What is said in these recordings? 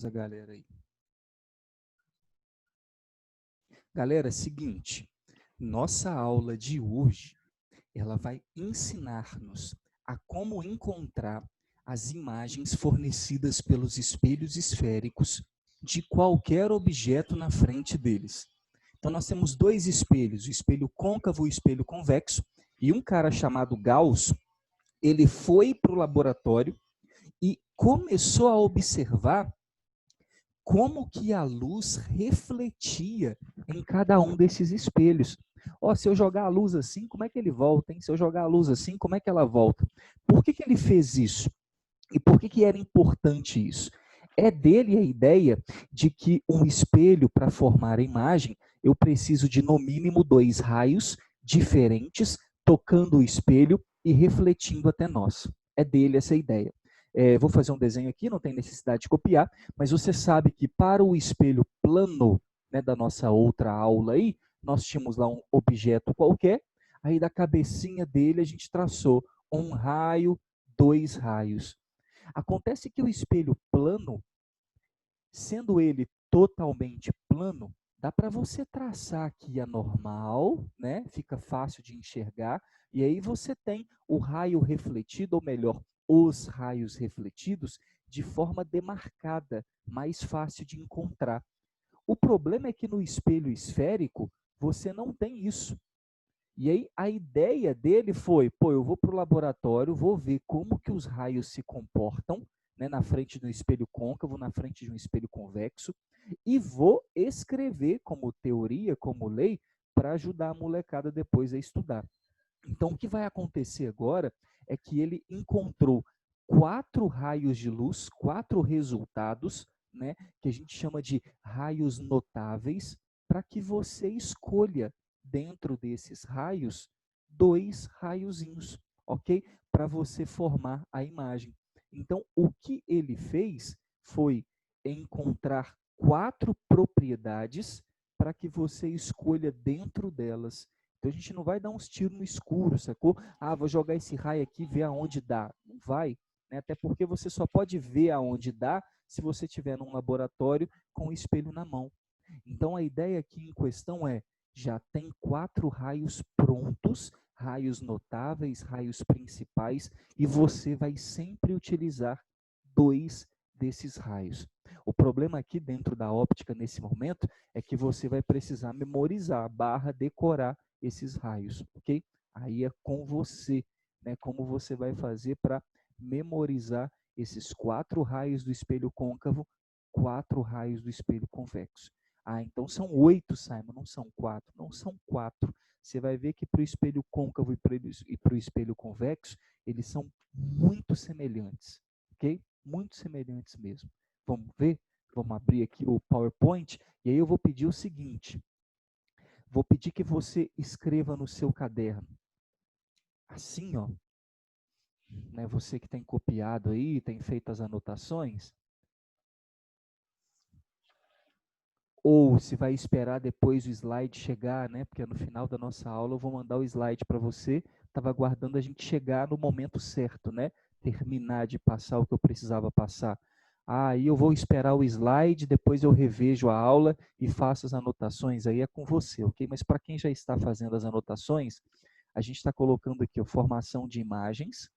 a galera aí. Galera, seguinte, nossa aula de hoje, ela vai ensinar-nos a como encontrar as imagens fornecidas pelos espelhos esféricos de qualquer objeto na frente deles. Então, nós temos dois espelhos, o espelho côncavo e o espelho convexo, e um cara chamado Gauss, ele foi para o laboratório e começou a observar como que a luz refletia em cada um desses espelhos. Ó, se eu jogar a luz assim, como é que ele volta? Hein? Se eu jogar a luz assim, como é que ela volta? Por que ele fez isso? E por que era importante isso? É dele a ideia de que um espelho, para formar a imagem, eu preciso de no mínimo dois raios diferentes tocando o espelho e refletindo até nós. É dele essa ideia. Vou fazer um desenho aqui, não tem necessidade de copiar, mas você sabe que para o espelho plano, né, da nossa outra aula aí, nós tínhamos lá um objeto qualquer, aí da cabecinha dele a gente traçou um raio, dois raios. Acontece que o espelho plano, sendo ele totalmente plano, dá para você traçar aqui a normal, né? Fica fácil de enxergar, e aí você tem o raio refletido, ou melhor, os raios refletidos, de forma demarcada, mais fácil de encontrar. O problema é que no espelho esférico, você não tem isso. E aí a ideia dele foi, pô, eu vou para o laboratório, vou ver como que os raios se comportam, né, na frente de um espelho côncavo, na frente de um espelho convexo, e vou escrever como teoria, como lei, para ajudar a molecada depois a estudar. Então, o que vai acontecer agora é que ele encontrou 4 raios de luz, 4 resultados, né, que a gente chama de raios notáveis, para que você escolha dentro desses raios 2 raiozinhos, ok? Para você formar a imagem. Então, o que ele fez foi encontrar 4 propriedades para que você escolha dentro delas. Então a gente não vai dar uns tiros no escuro, sacou? Ah, vou jogar esse raio aqui e ver aonde dá. Não vai, né? Até porque você só pode ver aonde dá se você estiver num laboratório com o espelho na mão. Então a ideia aqui em questão é, já tem 4 raios prontos, raios notáveis, raios principais, e você vai sempre utilizar 2 desses raios. O problema aqui dentro da óptica nesse momento é que você vai precisar memorizar, decorar esses raios, ok? Aí é com você, né? Como você vai fazer para memorizar esses 4 raios do espelho côncavo, 4 raios do espelho convexo. Ah, então são 8, Simon, não são 4. Não são 4. Você vai ver que para o espelho côncavo e para o espelho convexo, eles são muito semelhantes, ok? Muito semelhantes mesmo. Vamos ver? Vamos abrir aqui o PowerPoint e aí eu vou pedir o seguinte. Vou pedir que você escreva no seu caderno. Assim, ó, né, você que tem copiado aí, tem feito as anotações, ou se vai esperar depois o slide chegar, né? Porque no final da nossa aula eu vou mandar o slide para você. Estava aguardando a gente chegar no momento certo, né? Terminar de passar o que eu precisava passar. Aí eu vou esperar o slide, depois eu revejo a aula e faço as anotações. Aí é com você, ok? Mas para quem já está fazendo as anotações, a gente está colocando aqui a formação de imagens.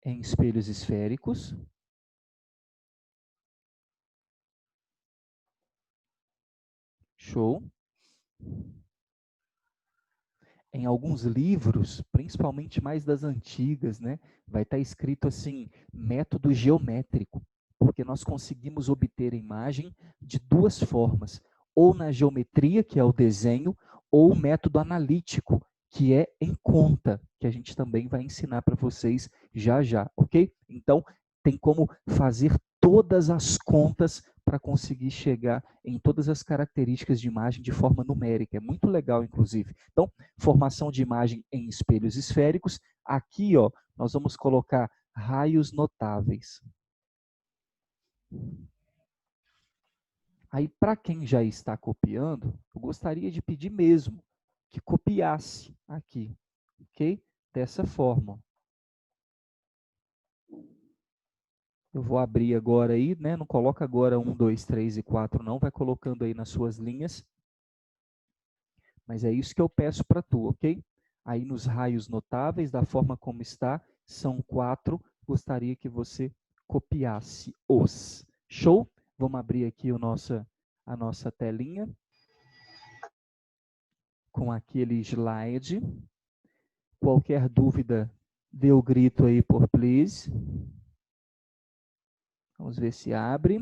Em espelhos esféricos. Show. Em alguns livros, principalmente mais das antigas, né, vai estar escrito assim, método geométrico, porque nós conseguimos obter a imagem de duas formas, ou na geometria, que é o desenho, ou o método analítico, que é em conta, que a gente também vai ensinar para vocês já já, ok? Então, tem como fazer todas as contas para conseguir chegar em todas as características de imagem de forma numérica. É muito legal, inclusive. Então, formação de imagem em espelhos esféricos. Aqui, ó, nós vamos colocar raios notáveis. Aí, para quem já está copiando, eu gostaria de pedir mesmo que copiasse aqui, ok? Dessa forma. Eu vou abrir agora aí, né? Não coloca agora 1, 2, 3 e 4 não, vai colocando aí nas suas linhas. Mas é isso que eu peço para tu, ok? Aí nos raios notáveis, da forma como está, são 4. Gostaria que você copiasse os. Show? Vamos abrir aqui a nossa telinha com aquele slide. Qualquer dúvida, dê o grito aí por please. Vamos ver se abre.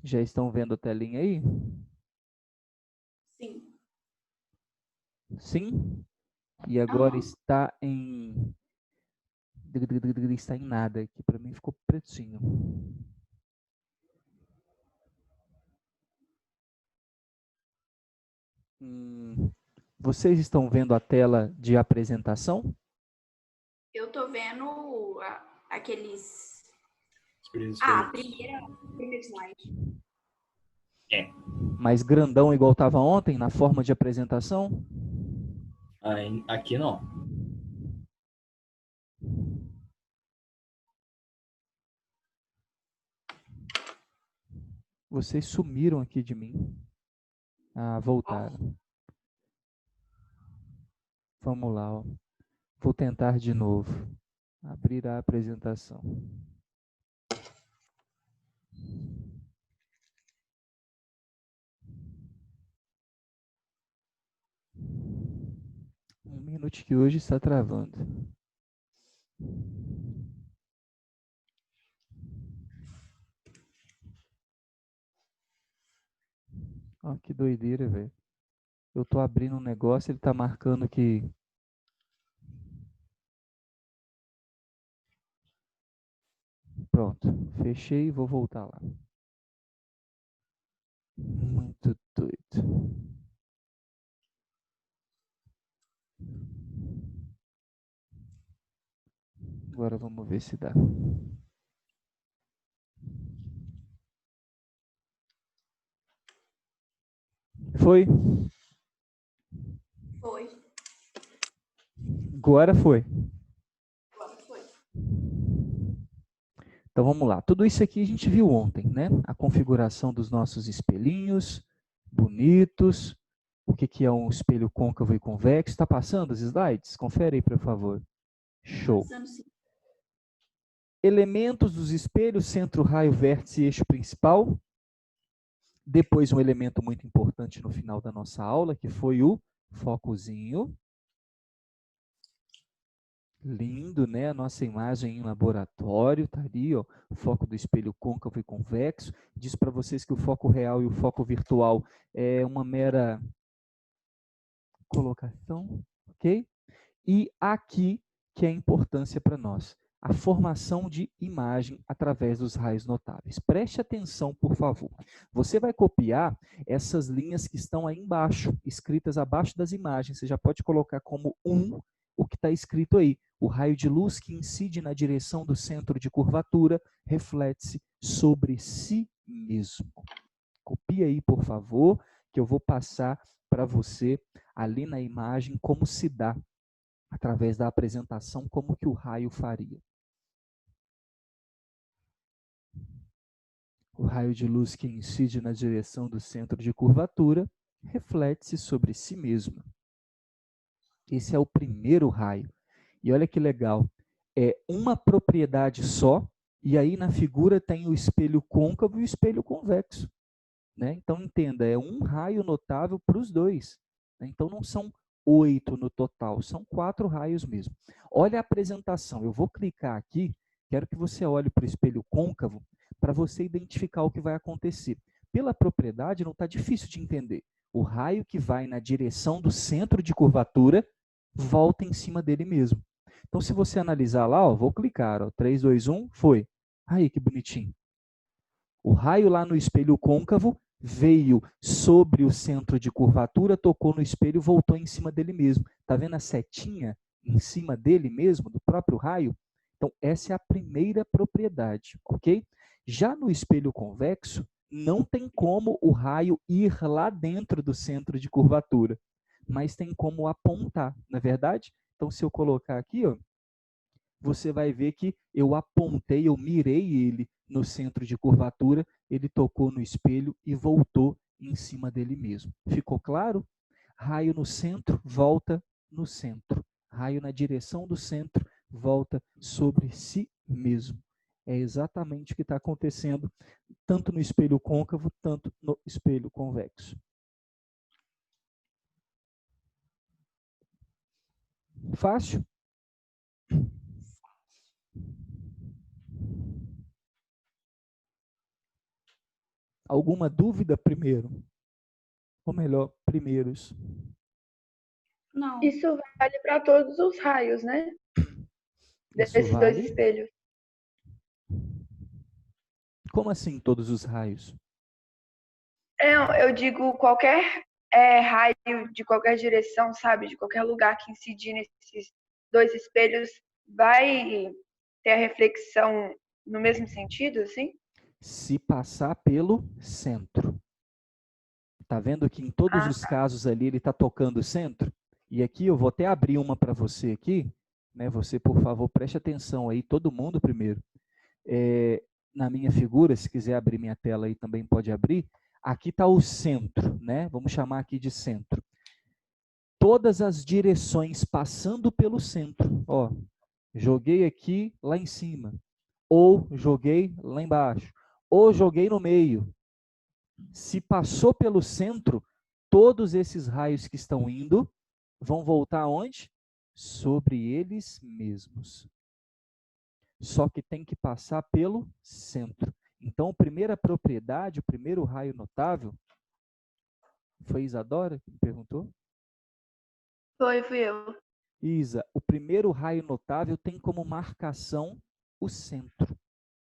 Já estão vendo a telinha aí? Sim. Sim? E agora está em... Está em nada aqui. Para mim ficou pretinho. Vocês estão vendo a tela de apresentação? Eu estou vendo aqueles... primeiro slide. É. Mais grandão igual estava ontem, na forma de apresentação? Aqui não. Vocês sumiram aqui de mim. Ah, voltaram. Vamos lá, ó. Vou tentar de novo. Abrir a apresentação. Um minuto que hoje está travando. Ó, que doideira, velho. Eu tô abrindo um negócio, ele tá marcando que... Pronto, fechei e vou voltar lá. Muito doido. Agora vamos ver se dá. Foi? Foi. Agora foi. Agora foi. Então vamos lá. Tudo isso aqui a gente viu ontem, né? A configuração dos nossos espelhinhos, bonitos. O que é um espelho côncavo e convexo? Está passando os slides? Confere aí, por favor. Show. Passando, sim. Elementos dos espelhos, centro, raio, vértice e eixo principal. Depois um elemento muito importante no final da nossa aula, que foi o focozinho. Lindo, né? A nossa imagem em laboratório, tá ali, ó, o foco do espelho côncavo e convexo. Diz para vocês que o foco real e o foco virtual é uma mera colocação, ok? E aqui que é a importância para nós, a formação de imagem através dos raios notáveis. Preste atenção, por favor. Você vai copiar essas linhas que estão aí embaixo, escritas abaixo das imagens. Você já pode colocar como o que está escrito aí. O raio de luz que incide na direção do centro de curvatura reflete-se sobre si mesmo. Copia aí, por favor, que eu vou passar para você ali na imagem como se dá através da apresentação, como que o raio faria. O raio de luz que incide na direção do centro de curvatura reflete-se sobre si mesmo. Esse é o primeiro raio. E olha que legal, é uma propriedade só, e aí na figura tem o espelho côncavo e o espelho convexo. Né? Então entenda, é um raio notável para os dois. Né? Então não são 8 no total, são 4 raios mesmo. Olha a apresentação, eu vou clicar aqui, quero que você olhe para o espelho côncavo, para você identificar o que vai acontecer. Pela propriedade não está difícil de entender. O raio que vai na direção do centro de curvatura volta em cima dele mesmo. Então se você analisar lá, ó, vou clicar, ó, 3, 2, 1, foi. Aí que bonitinho. O raio lá no espelho côncavo veio sobre o centro de curvatura, tocou no espelho e voltou em cima dele mesmo. Está vendo a setinha em cima dele mesmo, do próprio raio? Então, essa é a primeira propriedade, ok? Já no espelho convexo, não tem como o raio ir lá dentro do centro de curvatura, mas tem como apontar, não é verdade? Então, se eu colocar aqui, ó, você vai ver que eu apontei, eu mirei ele no centro de curvatura, ele tocou no espelho e voltou em cima dele mesmo. Ficou claro? Raio no centro, volta no centro. Raio na direção do centro, volta sobre si mesmo. É exatamente o que está acontecendo, tanto no espelho côncavo, tanto no espelho convexo. Fácil? Alguma dúvida primeiro? Ou melhor, primeiros? Não. Isso vale para todos os raios, né? Isso Desses dois vale? espelhos. Como assim todos os raios? Eu digo qualquer raio de qualquer direção, sabe? De qualquer lugar que incidir nesses dois espelhos, vai ter a reflexão no mesmo sentido, assim? Se passar pelo centro. Tá vendo que em todos Ah, os casos ali ele está tocando o centro? E aqui eu vou até abrir uma para você aqui, né? Você, por favor, preste atenção aí, todo mundo primeiro. Na minha figura, se quiser abrir minha tela aí também pode abrir. Aqui está o centro, né? Vamos chamar aqui de centro. Todas as direções passando pelo centro. Ó, joguei aqui lá em cima, ou joguei lá embaixo, ou joguei no meio. Se passou pelo centro, todos esses raios que estão indo vão voltar onde? Sobre eles mesmos. Só que tem que passar pelo centro. Então, a primeira propriedade, o primeiro raio notável, foi Isadora que me perguntou? fui eu. Isa, o primeiro raio notável tem como marcação o centro,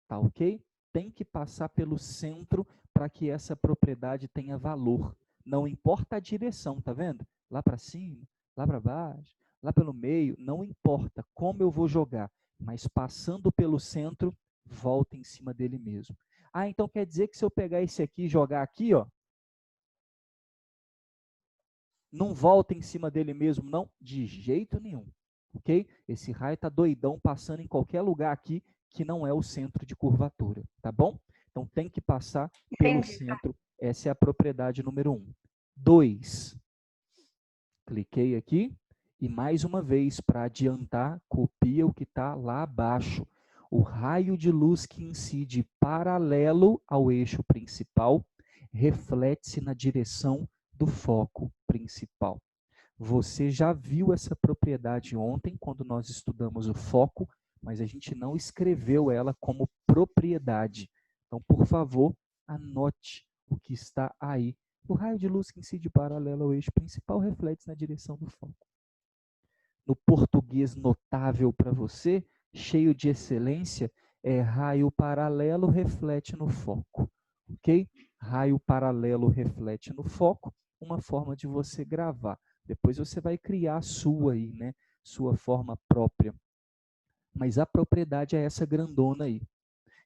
tá ok? Tem que passar pelo centro para que essa propriedade tenha valor. Não importa a direção, tá vendo? Lá para cima, lá para baixo, lá pelo meio, não importa como eu vou jogar, mas passando pelo centro, volta em cima dele mesmo. Ah, então quer dizer que se eu pegar esse aqui e jogar aqui, ó, não volta em cima dele mesmo, não? De jeito nenhum, ok? Esse raio está doidão passando em qualquer lugar aqui que não é o centro de curvatura, tá bom? Então tem que passar pelo Entendi. centro, essa é a propriedade número 1. 2, cliquei aqui e mais uma vez, para adiantar, copia o que está lá abaixo. O raio de luz que incide paralelo ao eixo principal reflete-se na direção do foco principal. Você já viu essa propriedade ontem, quando nós estudamos o foco, mas a gente não escreveu ela como propriedade. Então, por favor, anote o que está aí. O raio de luz que incide paralelo ao eixo principal reflete na direção do foco. No português notável para você, cheio de excelência, é raio paralelo reflete no foco. Ok? Raio paralelo reflete no foco, uma forma de você gravar. Depois você vai criar a sua aí, né? Sua forma própria. Mas a propriedade é essa grandona aí,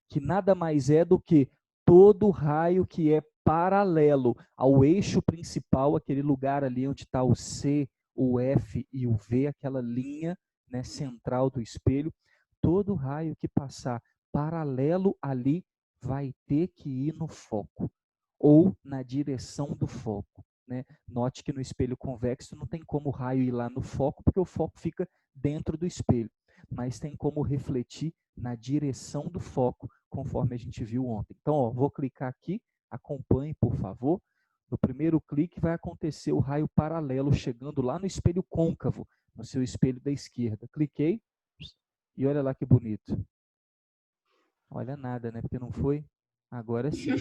que nada mais é do que todo raio que é paralelo ao eixo principal, aquele lugar ali onde está o C, o F e o V, aquela linha, né, central do espelho, todo raio que passar paralelo ali vai ter que ir no foco ou na direção do foco. Né? Note que no espelho convexo não tem como o raio ir lá no foco, porque o foco fica dentro do espelho, mas tem como refletir na direção do foco, conforme a gente viu ontem. Então, ó, vou clicar aqui, acompanhe, por favor. No primeiro clique vai acontecer o raio paralelo chegando lá no espelho côncavo, no seu espelho da esquerda. Cliquei e olha lá que bonito. Olha nada, né? Porque não foi? Agora sim.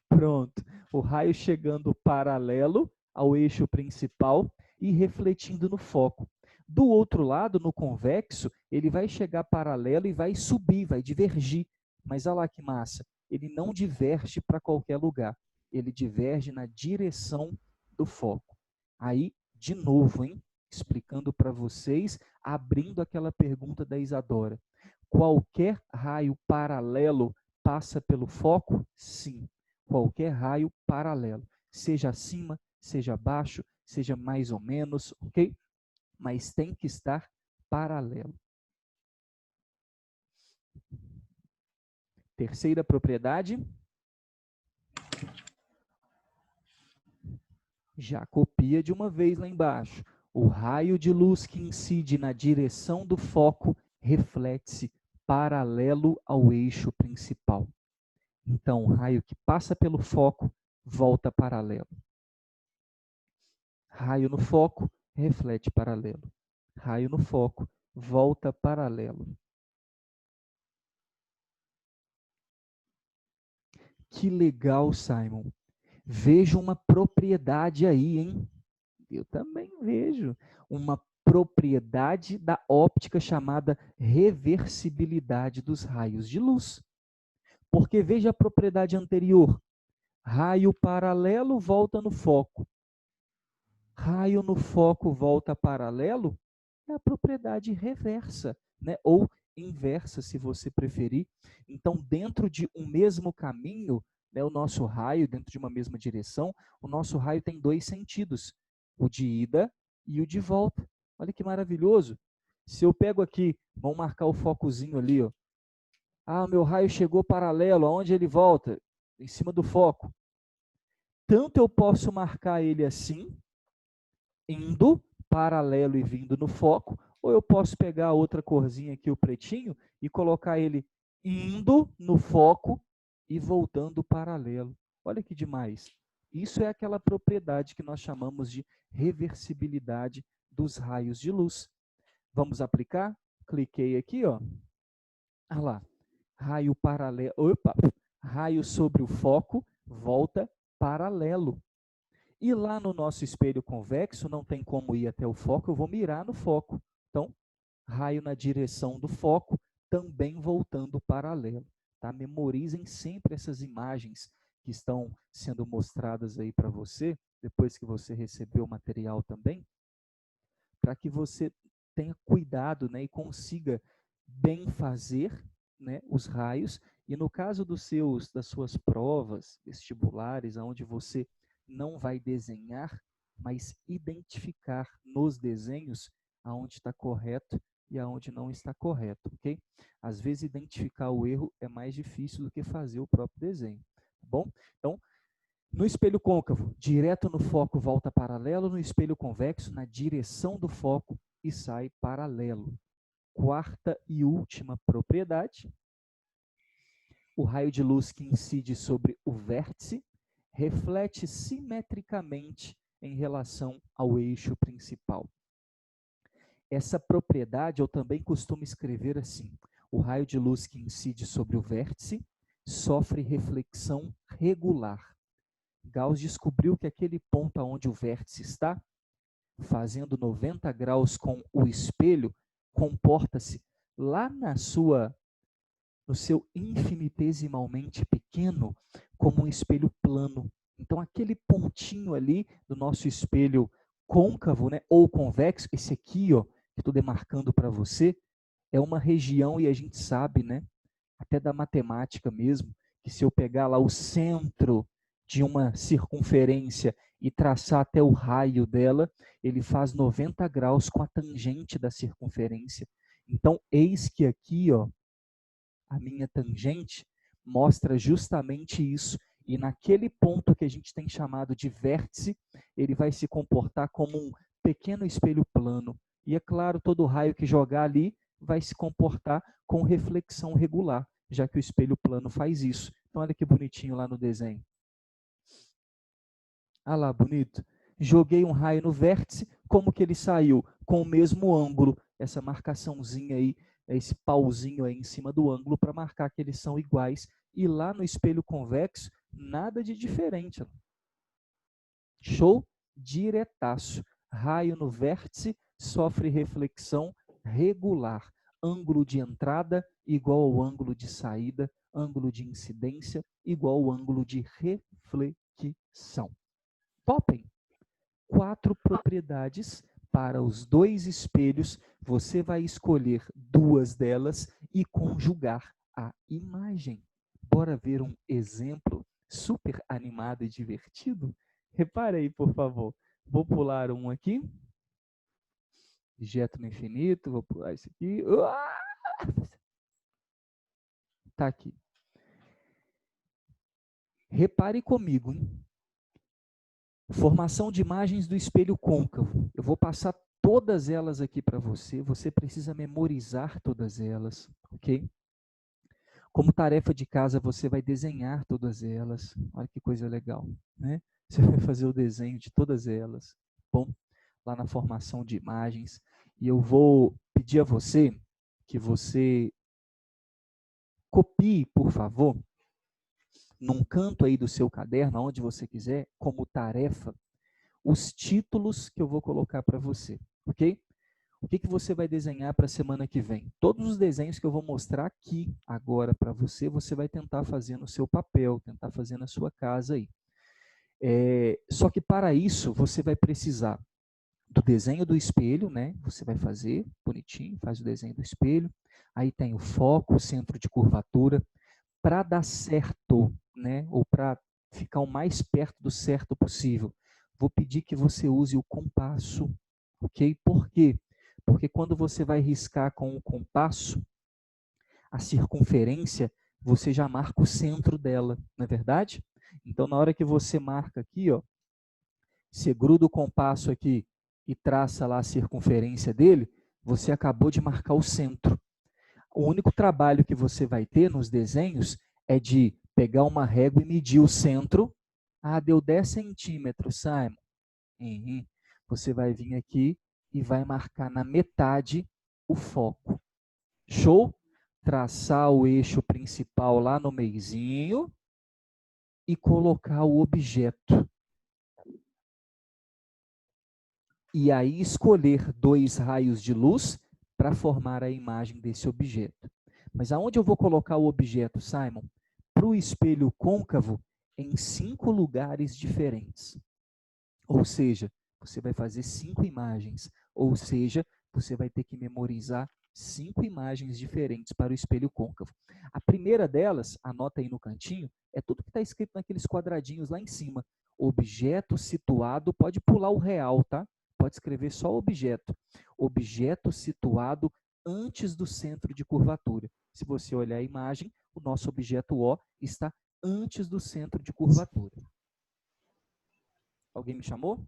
Pronto. O raio chegando paralelo ao eixo principal e refletindo no foco. Do outro lado, no convexo, ele vai chegar paralelo e vai subir, vai divergir. Mas olha lá que massa, ele não diverge para qualquer lugar. Ele diverge na direção do foco. Aí, de novo, hein? Explicando para vocês, abrindo aquela pergunta da Isadora. Qualquer raio paralelo passa pelo foco? Sim. Qualquer raio paralelo, seja acima, seja abaixo, seja mais ou menos, ok? Mas tem que estar paralelo. Terceira propriedade. Já copia de uma vez lá embaixo. O raio de luz que incide na direção do foco reflete-se paralelo ao eixo principal. Então, o raio que passa pelo foco volta paralelo. Raio no foco, reflete paralelo. Raio no foco, volta paralelo. Que legal, Simon. Vejo uma propriedade aí, hein? Eu também vejo uma propriedade da óptica chamada reversibilidade dos raios de luz. Porque veja a propriedade anterior. Raio paralelo volta no foco. Raio no foco volta paralelo é a propriedade reversa, né? Ou inversa, se você preferir. Então, dentro de um mesmo caminho, né, o nosso raio, dentro de uma mesma direção, o nosso raio tem dois sentidos, o de ida e o de volta. Olha que maravilhoso. Se eu pego aqui, vamos marcar o focozinho ali, ó. Ah, meu raio chegou paralelo, aonde ele volta? Em cima do foco. Tanto eu posso marcar ele assim, indo paralelo e vindo no foco, ou eu posso pegar a outra corzinha aqui, o pretinho, e colocar ele indo no foco e voltando paralelo. Olha que demais. Isso é aquela propriedade que nós chamamos de reversibilidade dos raios de luz. Vamos aplicar? Cliquei aqui, ó. Olha lá. Raio paralelo. Opa! Raio sobre o foco, volta paralelo. E lá no nosso espelho convexo, não tem como ir até o foco, eu vou mirar no foco. Então, raio na direção do foco, também voltando paralelo. Tá? Memorizem sempre essas imagens que estão sendo mostradas aí para você, depois que você recebeu o material também, para que você tenha cuidado, né, e consiga bem fazer, né, os raios. E no caso das suas provas vestibulares, onde você não vai desenhar, mas identificar nos desenhos aonde está correto e aonde não está correto, ok? Às vezes identificar o erro é mais difícil do que fazer o próprio desenho, tá bom? Então, no espelho côncavo, direto no foco volta paralelo, no espelho convexo, na direção do foco e sai paralelo. Quarta e última propriedade, o raio de luz que incide sobre o vértice reflete simetricamente em relação ao eixo principal. Essa propriedade eu também costumo escrever assim: o raio de luz que incide sobre o vértice sofre reflexão regular. Gauss descobriu que aquele ponto onde o vértice está, fazendo 90 graus com o espelho, comporta-se lá no seu infinitesimalmente pequeno, como um espelho plano. Então, aquele pontinho ali do nosso espelho côncavo, né, ou convexo, esse aqui, ó, que estou demarcando para você, é uma região, e a gente sabe, né, até da matemática mesmo, que se eu pegar lá o centro de uma circunferência e traçar até o raio dela, ele faz 90 graus com a tangente da circunferência. Então, eis que aqui, ó, a minha tangente mostra justamente isso. E naquele ponto que a gente tem chamado de vértice, ele vai se comportar como um pequeno espelho plano. E é claro, todo raio que jogar ali vai se comportar com reflexão regular, já que o espelho plano faz isso. Então, olha que bonitinho lá no desenho. Ah lá, bonito. Joguei um raio no vértice, como que ele saiu? Com o mesmo ângulo, essa marcaçãozinha aí, esse pauzinho aí em cima do ângulo para marcar que eles são iguais. E lá no espelho convexo, nada de diferente. Show? Diretaço. Raio no vértice sofre reflexão regular. Ângulo de entrada igual ao ângulo de saída, ângulo de incidência igual ao ângulo de reflexão. Topem? 4 propriedades para os 2 espelhos. Você vai escolher 2 delas e conjugar a imagem. Bora ver um exemplo super animado e divertido? Repare aí, por favor. Vou pular um aqui. objeto no infinito, vou pular isso aqui. Tá aqui. Repare comigo, hein? Formação de imagens do espelho côncavo. Eu vou passar todas elas aqui para você. Você precisa memorizar todas elas, ok? Como tarefa de casa, você vai desenhar todas elas. Olha que coisa legal, né? Você vai fazer o desenho de todas elas, bom? Lá na formação de imagens. E eu vou pedir a você que você copie, por favor, num canto aí do seu caderno, onde você quiser, como tarefa, os títulos que eu vou colocar para você, ok? O que você vai desenhar para a semana que vem? Todos os desenhos que eu vou mostrar aqui agora para você, você vai tentar fazer no seu papel, tentar fazer na sua casa aí. Só que para isso, você vai precisar do desenho do espelho, né? Você vai fazer bonitinho, faz o desenho do espelho. Aí tem o foco, o centro de curvatura. Para dar certo, né? Ou para ficar o mais perto do certo possível, vou pedir que você use o compasso, ok? Por quê? Porque quando você vai riscar com o compasso, a circunferência, você já marca o centro dela, não é verdade? Então, na hora que você marca aqui, ó, você gruda o compasso aqui e traça lá a circunferência dele, você acabou de marcar o centro. O único trabalho que você vai ter nos desenhos é de pegar uma régua e medir o centro. Ah, deu 10 centímetros, Simon. Você vai vir aqui e vai marcar na metade o foco. Show? Traçar o eixo principal lá no meizinho e colocar o objeto. E aí escolher 2 raios de luz para formar a imagem desse objeto. Mas aonde eu vou colocar o objeto, Simon? Para o espelho côncavo, em 5 lugares diferentes. Ou seja, você vai fazer 5 imagens. Ou seja, você vai ter que memorizar 5 imagens diferentes para o espelho côncavo. A primeira delas, anota aí no cantinho, é tudo que está escrito naqueles quadradinhos lá em cima. Objeto situado, pode pular o real, tá? Pode escrever só objeto. Objeto situado antes do centro de curvatura. Se você olhar a imagem, o nosso objeto O está antes do centro de curvatura. Alguém me chamou?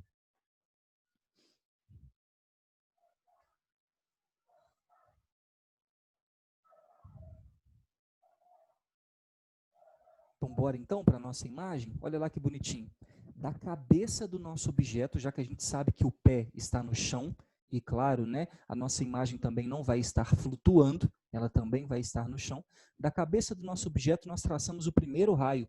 Então, bora então para a nossa imagem? Olha lá que bonitinho. Da cabeça do nosso objeto, já que a gente sabe que o pé está no chão, e claro, né, a nossa imagem também não vai estar flutuando, ela também vai estar no chão. Da cabeça do nosso objeto, nós traçamos o primeiro raio.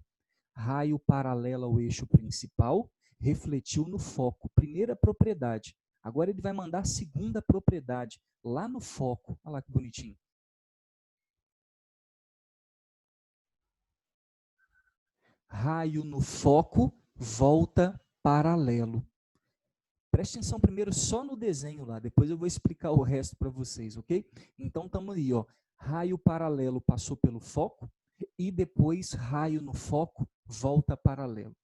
Raio paralelo ao eixo principal, refletiu no foco. Primeira propriedade. Agora ele vai mandar a segunda propriedade, lá no foco. Olha lá que bonitinho. Raio no foco, volta paralelo. Preste atenção primeiro só no desenho lá, depois eu vou explicar o resto para vocês, ok? Então estamos aí, ó. Raio paralelo passou pelo foco e depois raio no foco, volta paralelo.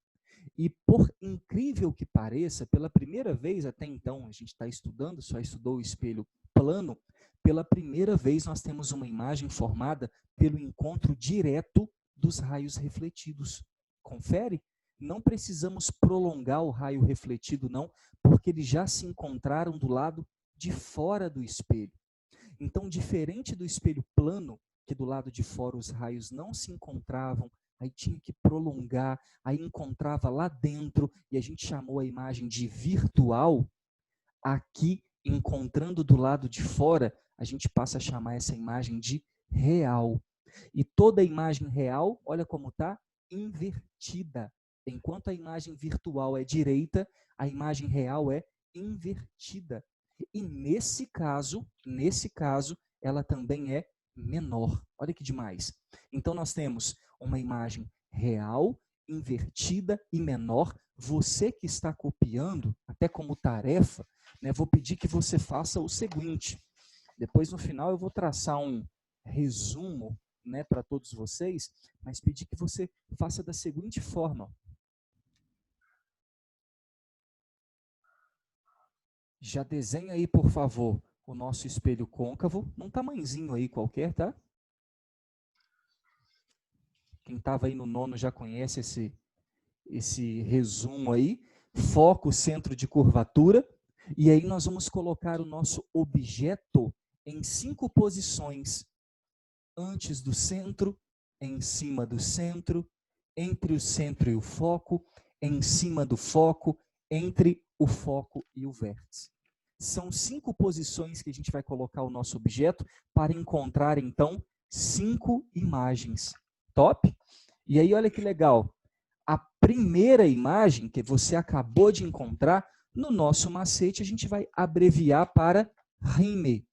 E por incrível que pareça, pela primeira vez até então, a gente está estudando, só estudou o espelho plano, pela primeira vez nós temos uma imagem formada pelo encontro direto dos raios refletidos. Confere? Não precisamos prolongar o raio refletido, não, porque eles já se encontraram do lado de fora do espelho. Então, diferente do espelho plano, que do lado de fora os raios não se encontravam, aí tinha que prolongar, aí encontrava lá dentro, e a gente chamou a imagem de virtual. Aqui, encontrando do lado de fora, a gente passa a chamar essa imagem de real. E toda imagem real, olha como está, invertida. Enquanto a imagem virtual é direita, a imagem real é invertida. E nesse caso, ela também é menor. Olha que demais. Então nós temos uma imagem real, invertida e menor. Você que está copiando, até como tarefa, né, vou pedir que você faça o seguinte. Depois no final eu vou traçar um resumo, né, para todos vocês, mas pedir que você faça da seguinte forma. Já desenha aí, por favor, o nosso espelho côncavo, num tamanhozinho aí qualquer, tá? Quem estava aí no nono já conhece esse resumo aí. Foco, centro de curvatura. E aí nós vamos colocar o nosso objeto em 5 posições. Antes do centro, em cima do centro, entre o centro e o foco, em cima do foco, entre o foco e o vértice. São 5 posições que a gente vai colocar o nosso objeto para encontrar, então, 5 imagens. Top? E aí, olha que legal. A primeira imagem que você acabou de encontrar, no nosso macete, a gente vai abreviar para RIME.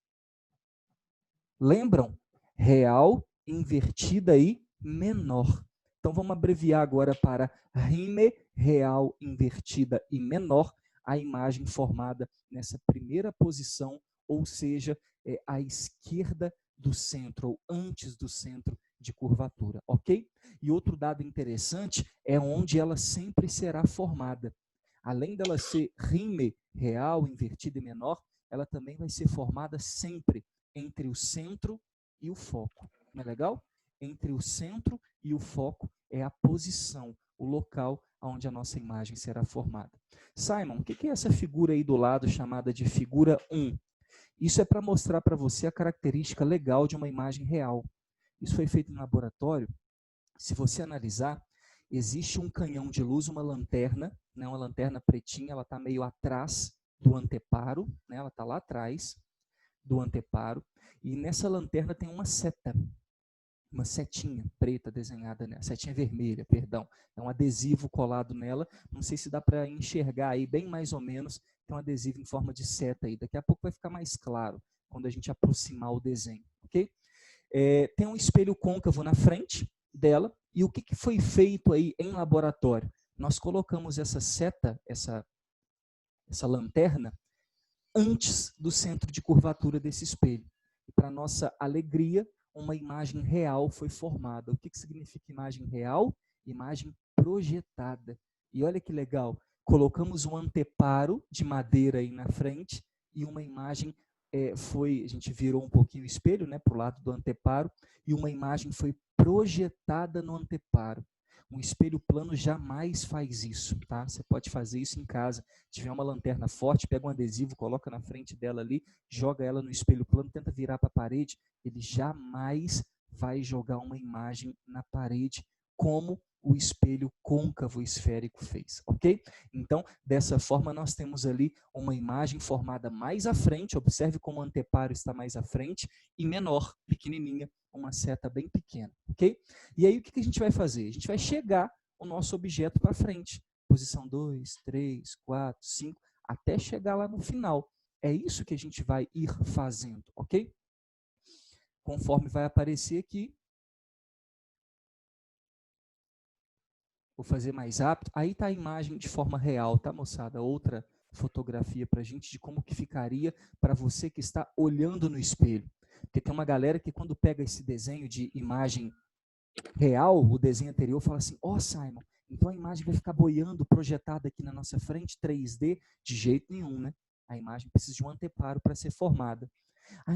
Lembram? Real, invertida e menor. Então, vamos abreviar agora para RIME, real, invertida e menor, a imagem formada nessa primeira posição, ou seja, à esquerda do centro, ou antes do centro de curvatura, ok? E outro dado interessante é onde ela sempre será formada. Além dela ser RIME, real, invertida e menor, ela também vai ser formada sempre entre o centro e o foco. Não é legal? Entre o centro e o foco é a posição, o local onde a nossa imagem será formada. Simon, o que é essa figura aí do lado chamada de figura 1? Isso é para mostrar para você a característica legal de uma imagem real. Isso foi feito em laboratório. Se você analisar, existe um canhão de luz, uma lanterna, né, uma lanterna pretinha, ela está meio atrás do anteparo, né, ela está lá atrás do anteparo, e nessa lanterna tem uma seta, uma setinha preta desenhada nela, setinha vermelha, perdão, é um adesivo colado nela, não sei se dá para enxergar aí bem mais ou menos, tem um adesivo em forma de seta aí, daqui a pouco vai ficar mais claro, quando a gente aproximar o desenho, ok? Tem um espelho côncavo na frente dela, e o que foi feito aí em laboratório? Nós colocamos essa seta, essa lanterna, antes do centro de curvatura desse espelho. E para nossa alegria, uma imagem real foi formada. O que significa imagem real? Imagem projetada. E olha que legal, colocamos um anteparo de madeira aí na frente e uma imagem a gente virou um pouquinho o espelho, né, para o lado do anteparo, e uma imagem foi projetada no anteparo. Um espelho plano jamais faz isso, tá? Você pode fazer isso em casa. Se tiver uma lanterna forte, pega um adesivo, coloca na frente dela ali, joga ela no espelho plano, tenta virar para a parede, ele jamais vai jogar uma imagem na parede como o espelho côncavo esférico fez, ok? Então, dessa forma, nós temos ali uma imagem formada mais à frente, observe como o anteparo está mais à frente, e menor, pequenininha, uma seta bem pequena, ok? E aí, o que a gente vai fazer? A gente vai chegar o nosso objeto para frente, posição 2, 3, 4, 5, até chegar lá no final. É isso que a gente vai ir fazendo, ok? Conforme vai aparecer aqui, vou fazer mais rápido. Aí está a imagem de forma real, tá, moçada? Outra fotografia para a gente de como que ficaria para você que está olhando no espelho. Porque tem uma galera que quando pega esse desenho de imagem real, o desenho anterior, fala assim, Simon, então a imagem vai ficar boiando, projetada aqui na nossa frente, 3D? De jeito nenhum, né? A imagem precisa de um anteparo para ser formada.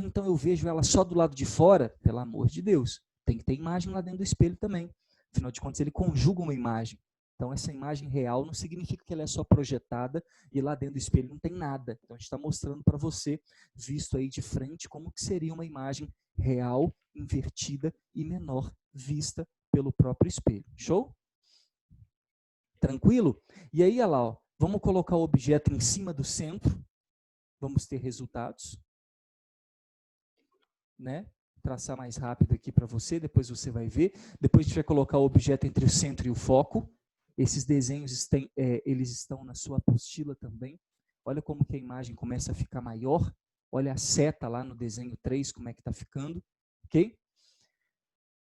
Então eu vejo ela só do lado de fora? Pelo amor de Deus, tem que ter imagem lá dentro do espelho também. Afinal de contas, ele conjuga uma imagem. Então, essa imagem real não significa que ela é só projetada e lá dentro do espelho não tem nada. Então, a gente está mostrando para você, visto aí de frente, como que seria uma imagem real, invertida e menor, vista pelo próprio espelho. Show? Tranquilo? E aí, olha lá, ó, vamos colocar o objeto em cima do centro, vamos ter resultados, né? Traçar mais rápido aqui para você, depois você vai ver. Depois a gente vai colocar o objeto entre o centro e o foco. Esses desenhos eles estão na sua apostila também. Olha como que a imagem começa a ficar maior. Olha a seta lá no desenho 3, como é que está ficando. Ok?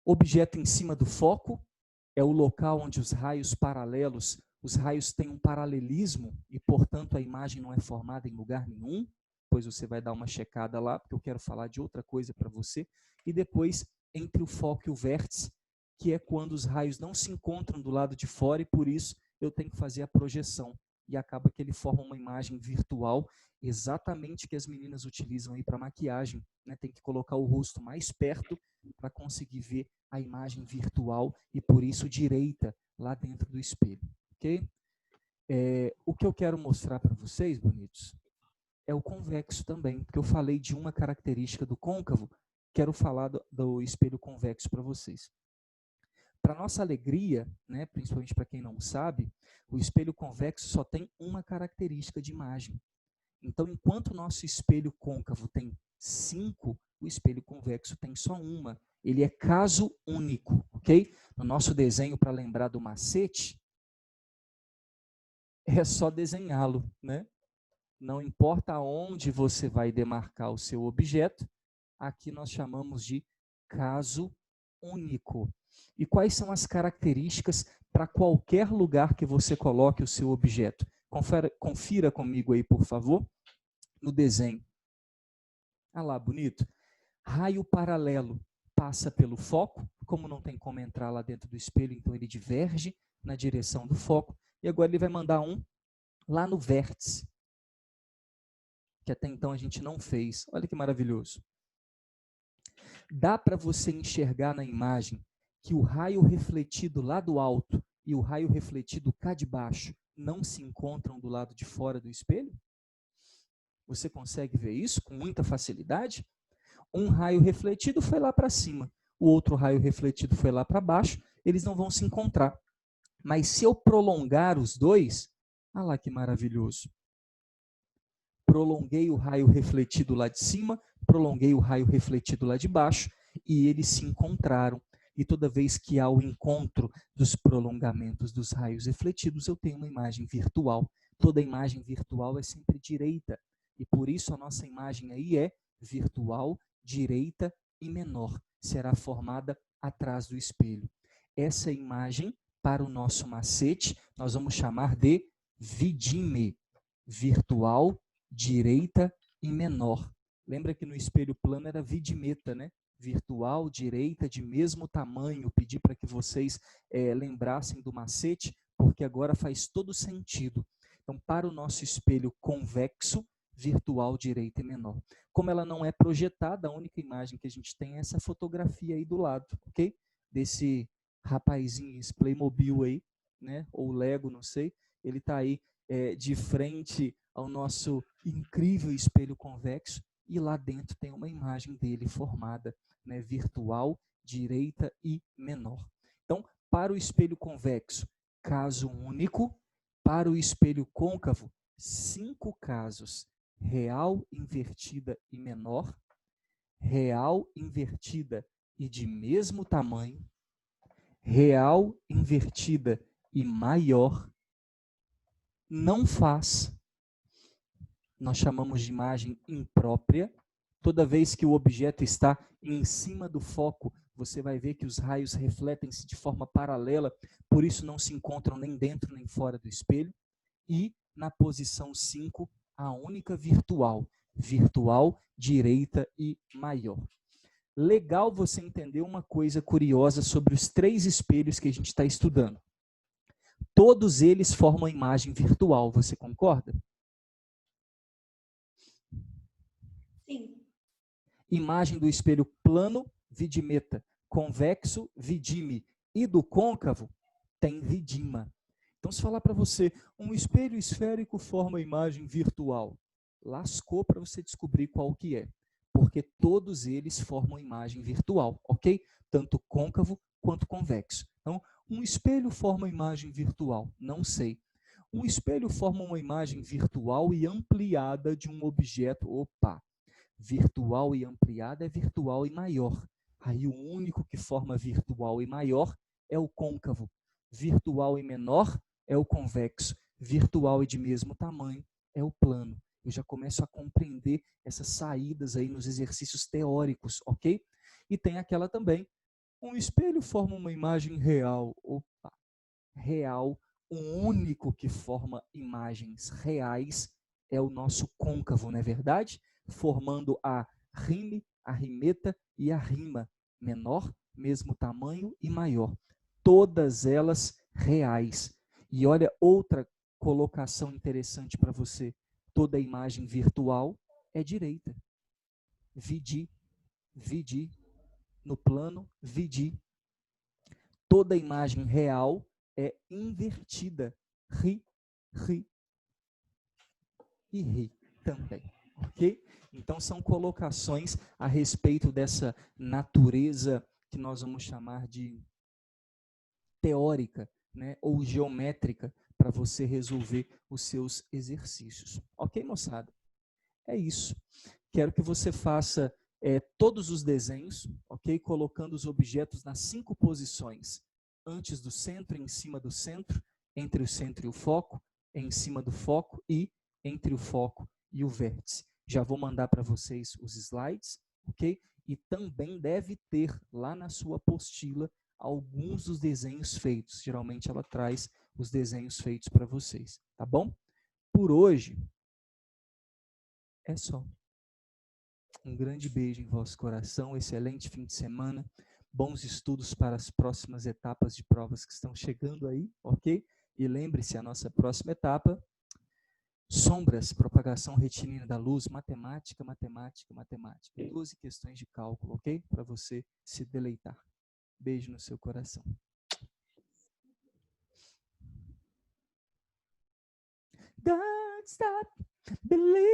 Objeto em cima do foco é o local onde os raios paralelos, os raios têm um paralelismo e, portanto, a imagem não é formada em lugar nenhum. Depois você vai dar uma checada lá, porque eu quero falar de outra coisa para você. E depois, entre o foco e o vértice, que é quando os raios não se encontram do lado de fora e, por isso, eu tenho que fazer a projeção. e acaba que ele forma uma imagem virtual exatamente que as meninas utilizam aí para maquiagem, né? Tem que colocar o rosto mais perto para conseguir ver a imagem virtual e por isso direita lá dentro do espelho, ok? O que eu quero mostrar para vocês, bonitos, é o convexo também, porque eu falei de uma característica do côncavo, quero falar do espelho convexo para vocês. Para nossa alegria, né, principalmente para quem não sabe, o espelho convexo só tem uma característica de imagem. Então, enquanto o nosso espelho côncavo tem 5, o espelho convexo tem só uma. Ele é caso único, ok? No nosso desenho, para lembrar do macete, é só desenhá-lo, né? Não importa onde você vai demarcar o seu objeto, aqui nós chamamos de caso único. E quais são as características para qualquer lugar que você coloque o seu objeto? Confira comigo aí, por favor, no desenho. Ah lá, bonito. Raio paralelo passa pelo foco, como não tem como entrar lá dentro do espelho, então ele diverge na direção do foco, e agora ele vai mandar um lá no vértice, que até então a gente não fez. Olha que maravilhoso. Dá para você enxergar na imagem que o raio refletido lá do alto e o raio refletido cá de baixo não se encontram do lado de fora do espelho? Você consegue ver isso com muita facilidade? Um raio refletido foi lá para cima, o outro raio refletido foi lá para baixo, eles não vão se encontrar. Mas se eu prolongar os dois, olha lá que maravilhoso. Prolonguei o raio refletido lá de cima, prolonguei o raio refletido lá de baixo, e eles se encontraram. E toda vez que há o encontro dos prolongamentos dos raios refletidos, eu tenho uma imagem virtual. Toda imagem virtual é sempre direita, e por isso a nossa imagem aí é virtual, direita e menor. Será formada atrás do espelho. Essa imagem, para o nosso macete, nós vamos chamar de vidime, virtual, direita e menor. Lembra que no espelho plano era vidimeta, né? Virtual, direita, de mesmo tamanho. Pedi para que vocês lembrassem do macete, porque agora faz todo sentido. Então, para o nosso espelho convexo, virtual, direita e menor. Como ela não é projetada, a única imagem que a gente tem é essa fotografia aí do lado, ok? Desse rapazinho, esse Playmobil aí, né? Ou Lego, não sei. Ele está aí de frente ao nosso incrível espelho convexo e lá dentro tem uma imagem dele formada, né, virtual, direita e menor. Então, para o espelho convexo, caso único. Para o espelho côncavo, 5 casos: real, invertida e menor, real, invertida e de mesmo tamanho, real, invertida e maior. Não faz. Nós chamamos de imagem imprópria. Toda vez que o objeto está em cima do foco, você vai ver que os raios refletem-se de forma paralela, por isso não se encontram nem dentro nem fora do espelho. E na posição 5, a única virtual, virtual, direita e maior. Legal você entender uma coisa curiosa sobre os 3 espelhos que a gente está estudando. Todos eles formam imagem virtual, você concorda? Sim. Imagem do espelho plano, vidimeta, convexo, vidime, e do côncavo, tem vidima. Então, se falar para você, um espelho esférico forma imagem virtual, lascou para você descobrir qual que é, porque todos eles formam imagem virtual, ok? Tanto côncavo quanto convexo. Então, um espelho forma imagem virtual, não sei. Um espelho forma uma imagem virtual e ampliada de um objeto, opa! Virtual e ampliada é virtual e maior. Aí o único que forma virtual e maior é o côncavo. Virtual e menor é o convexo. Virtual e de mesmo tamanho é o plano. Eu já começo a compreender essas saídas aí nos exercícios teóricos, ok? E tem aquela também. Um espelho forma uma imagem real. Opa! Real. O único que forma imagens reais é o nosso côncavo, não é verdade? Formando a rime, a rimeta e a rima, menor, mesmo tamanho e maior. Todas elas reais. E olha outra colocação interessante para você. Toda imagem virtual é direita. Vidi. No plano, vidi. Toda imagem real é invertida. Ri. E ri também. Ok? Então, são colocações a respeito dessa natureza que nós vamos chamar de teórica, né, ou geométrica, para você resolver os seus exercícios. Ok, moçada? É isso. Quero que você faça todos os desenhos, ok? Colocando os objetos nas 5 posições. Antes do centro, em cima do centro, entre o centro e o foco, em cima do foco e entre o foco e o vértice. Já vou mandar para vocês os slides, ok? E também deve ter lá na sua apostila alguns dos desenhos feitos. Geralmente ela traz os desenhos feitos para vocês, tá bom? Por hoje, é só. Um grande beijo em vosso coração, excelente fim de semana, bons estudos para as próximas etapas de provas que estão chegando aí, ok? E lembre-se, a nossa próxima etapa, sombras, propagação retilínea da luz, matemática. 12 questões de cálculo, ok? Para você se deleitar. Beijo no seu coração. Don't stop believing.